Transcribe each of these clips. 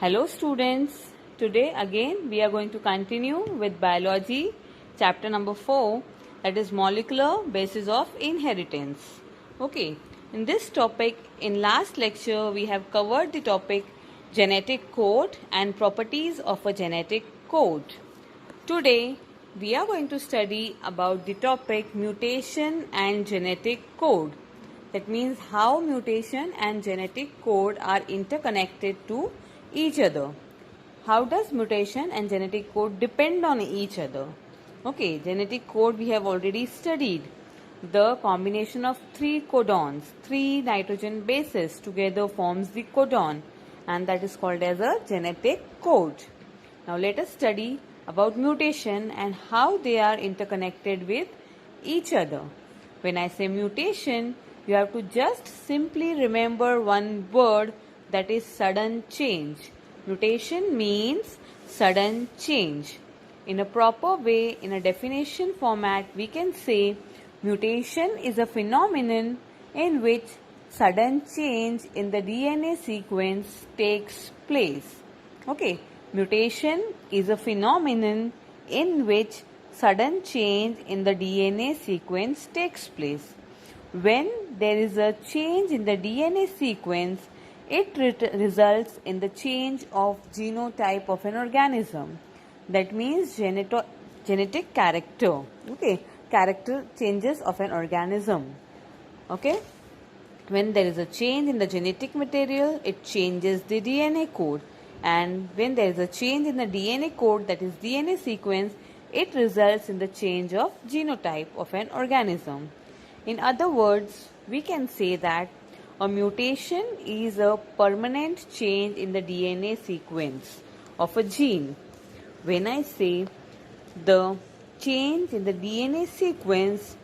Hello students, today again we are going to continue with biology chapter number 4, that is molecular basis of inheritance. Okay, in this topic in last lecture we have covered the topic genetic code and properties of a genetic code. Today we are going to study about the topic mutation and genetic code. That means how mutation and genetic code are interconnected to each other. How does mutation and genetic code depend on each other? Okay, genetic code we have already studied. The combination of three codons, three nitrogen bases together forms the codon, and that is called as a genetic code. Now let us study about mutation and how they are interconnected with each other. When I say mutation, you have to just simply remember one word, that is sudden change. Mutation means sudden change. In a proper way, in a definition format, we can say mutation is a phenomenon in which sudden change in the DNA sequence takes place. Okay, mutation is a phenomenon in which sudden change in the DNA sequence takes place. When there is a change in the DNA sequence, it results in the change of genotype of an organism. That means genetic character. Okay, character changes of an organism. Okay, when there is a change in the genetic material, it changes the DNA code. And when there is a change in the DNA code, that is DNA sequence, it results in the change of genotype of an organism. In other words, we can say that a mutation is a permanent change in the DNA sequence of a gene. When I say the change in the DNA sequence,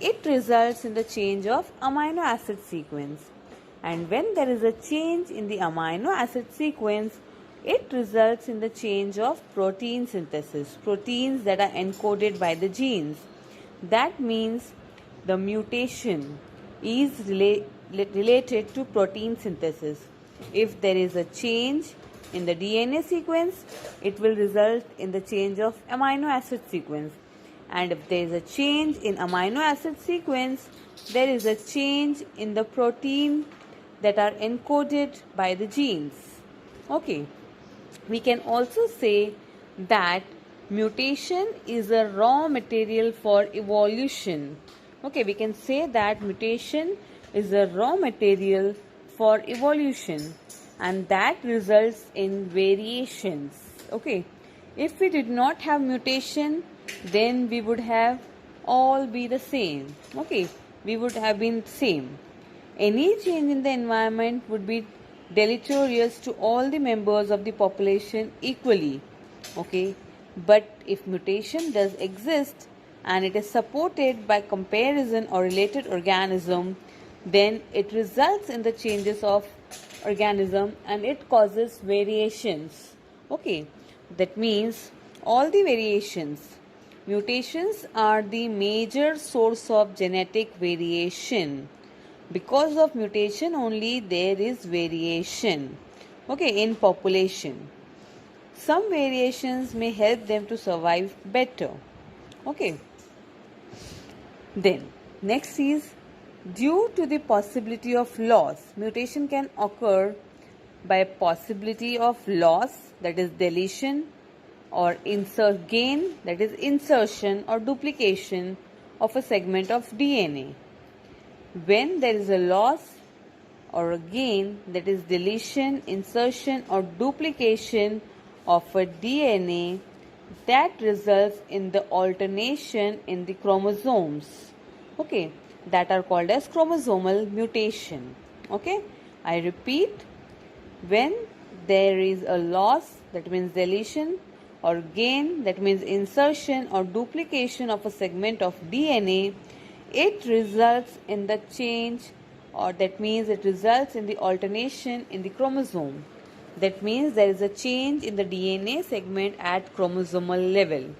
it results in the change of amino acid sequence. And when there is a change in the amino acid sequence, it results in the change of protein synthesis, proteins that are encoded by the genes. That means the mutation is related to protein synthesis. If there is a change in the DNA sequence, it will result in the change of amino acid sequence. And if there is a change in amino acid sequence, there is a change in the protein that are encoded by the genes. Okay, we can also say that mutation is a raw material for evolution. Okay, we can say that mutation is a raw material for evolution, and that results in variations. Okay, if we did not have mutation, then we would have all be the same. Okay, we would have been same. Any change in the environment would be deleterious to all the members of the population equally. Okay, but if mutation does exist and it is supported by comparison or related organism, then it results in the changes of organism and it causes variations. Okay, that means all the variations. Mutations are the major source of genetic variation. Because of mutation only there is variation. Okay, in population. Some variations may help them to survive better. Okay. Then next is due to the possibility of loss. Mutation can occur by possibility of loss, that is deletion, or gain, that is insertion or duplication of a segment of DNA. When there is a loss or a gain, that is deletion, insertion or duplication of a DNA, that results in the alternation in the chromosomes. Okay, that are called as chromosomal mutation. Okay, I repeat, when there is a loss, that means deletion, or gain, that means insertion or duplication of a segment of DNA, it results in the change, or that means it results in the alternation in the chromosome. That means there is a change in the DNA segment at chromosomal level.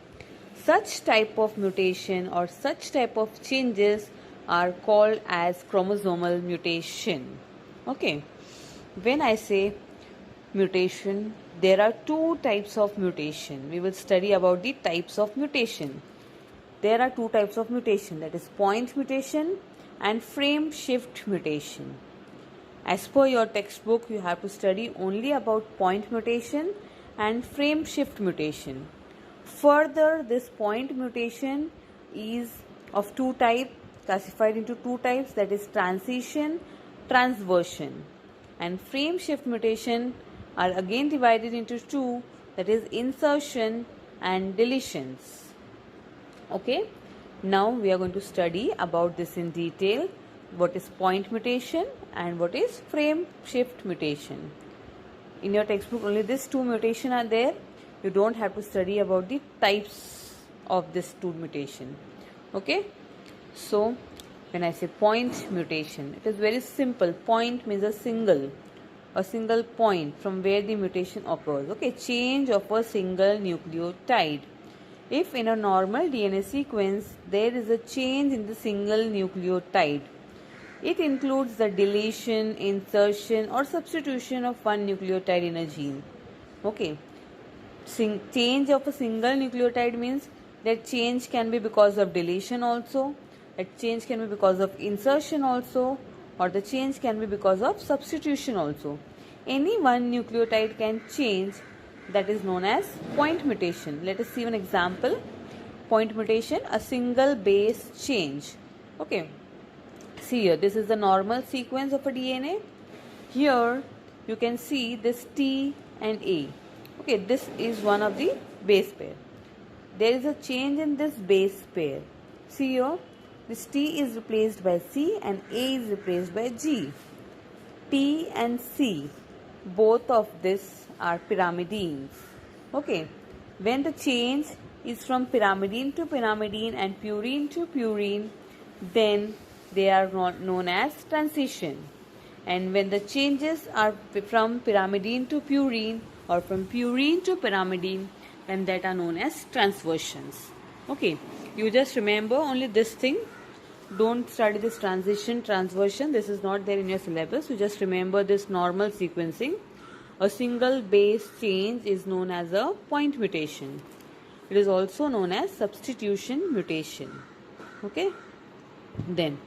Such type of mutation or such type of changes are called as chromosomal mutation. Okay, when I say mutation. There are two types of mutation. We will study about the types of mutation. There are two types of mutation, that is point mutation and frame shift mutation. As per your textbook, you have to study only about point mutation and frame shift mutation. Further, this point mutation is of two types, classified into two types, that is transition, transversion. And frame shift mutation are again divided into two, that is insertion and deletions. Okay, now we are going to study about this in detail, what is point mutation and what is frame shift mutation. In your textbook only these two mutation are there. You don't have to study about the types of this two mutation. Okay, so when I say point mutation, it is very simple. Point means a single point from where the mutation occurs. Okay, change of a single nucleotide. If in a normal DNA sequence there is a change in the single nucleotide, it includes the deletion, insertion or substitution of one nucleotide in a gene. Okay, change of a single nucleotide means that change can be because of deletion also, that change can be because of insertion also, or the change can be because of substitution also. Any one nucleotide can change, that is known as point mutation. Let us see one example. Point mutation, a single base change. Okay, see here, this is the normal sequence of a DNA. Here you can see this T and A. Okay, this is one of the base pair. There is a change in this base pair. See here, this T is replaced by C and A is replaced by G. T and C, both of this are pyrimidines. Okay, when the change is from pyrimidine to pyrimidine and purine to purine, then they are known as transition. And when the changes are from pyrimidine to purine or from purine to pyrimidine, then that are known as transversions. Okay, you just remember only this thing. Don't study this transition, transversion. This is not there in your syllabus. You just remember this normal sequencing. A single base change is known as a point mutation. It is also known as substitution mutation. Okay. Then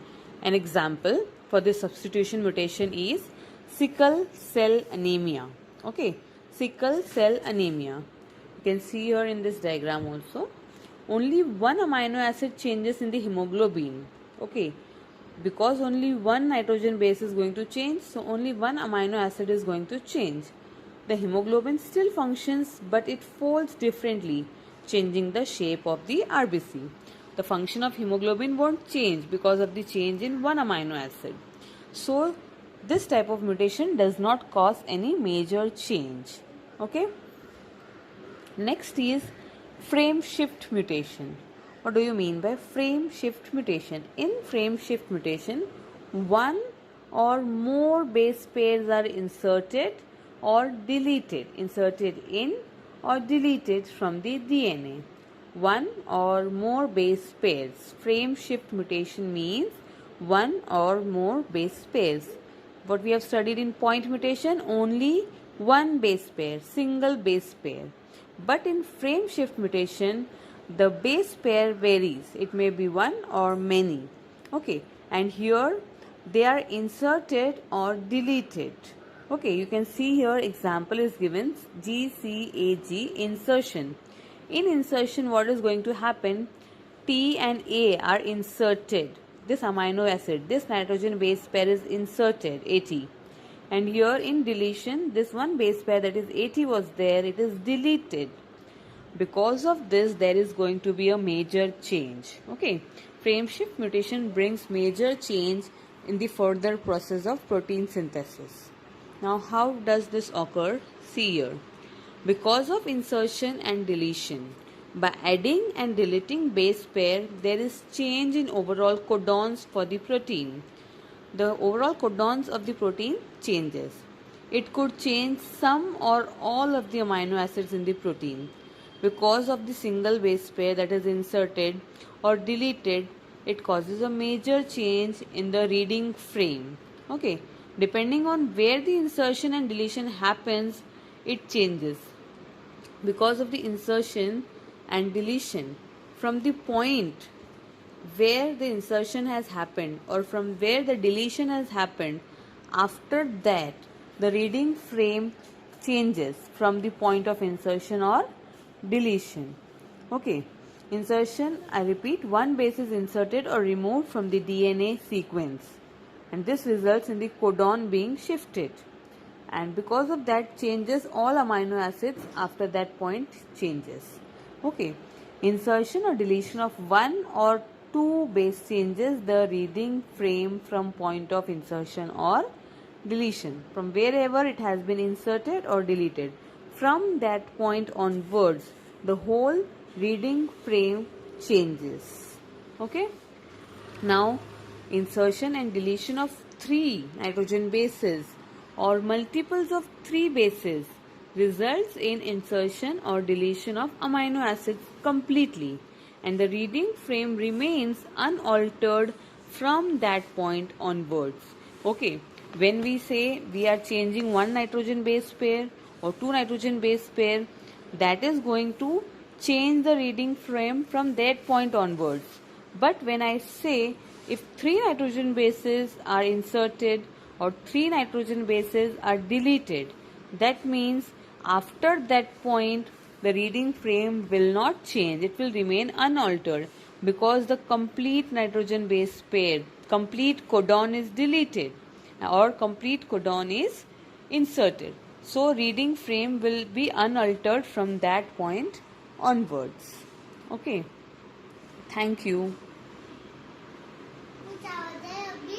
an example for this substitution mutation is sickle cell anemia. Okay, sickle cell anemia. You can see here in this diagram also. Only one amino acid changes in the hemoglobin. Okay, because only one nitrogen base is going to change, so only one amino acid is going to change. The hemoglobin still functions, but it folds differently, changing the shape of the RBC. The function of hemoglobin won't change because of the change in one amino acid. So this type of mutation does not cause any major change. Okay. Next is frame shift mutation. What do you mean by frame shift mutation? In frame shift mutation, one or more base pairs are inserted or deleted, inserted in or deleted from the DNA. One or more base pairs. Frame shift mutation means one or more base pairs. What we have studied in point mutation, only one base pair, single base pair. But in frame shift mutation, the base pair varies. It may be one or many. Okay, and here they are inserted or deleted. Okay, you can see here example is given, GCAG insertion. In insertion, what is going to happen? T and A are inserted. This amino acid, this nitrogen base pair is inserted, AT. And here in deletion, this one base pair, that is AT, was there, it is deleted. Because of this, there is going to be a major change. Okay, frame shift mutation brings major change in the further process of protein synthesis. Now, how does this occur? See here. Because of insertion and deletion, by adding and deleting base pair, there is change in overall codons for the protein. The overall codons of the protein changes. It could change some or all of the amino acids in the protein. Because of the single base pair that is inserted or deleted, it causes a major change in the reading frame. Okay, depending on where the insertion and deletion happens, it changes because of the insertion and deletion from the point where the insertion has happened or from where the deletion has happened. After that, the reading frame changes from the point of insertion or deletion. Okay, insertion, I repeat, one base is inserted or removed from the DNA sequence, and this results in the codon being shifted, and because of that changes all amino acids after that point changes. Okay, insertion or deletion of one or two base changes the reading frame from point of insertion or deletion from wherever it has been inserted or deleted. From that point onwards, the whole reading frame changes. Okay. Now, insertion and deletion of 3 nitrogen bases or multiples of 3 bases results in insertion or deletion of amino acids completely, and the reading frame remains unaltered from that point onwards. Okay, when we say we are changing one nitrogen base pair or two nitrogen base pair, that is going to change the reading frame from that point onwards. But when I say if 3 nitrogen bases are inserted or 3 nitrogen bases are deleted, that means after that point the reading frame will not change, it will remain unaltered because the complete nitrogen base pair, complete codon is deleted or complete codon is inserted. So reading frame will be unaltered from that point onwards. Okay, thank you.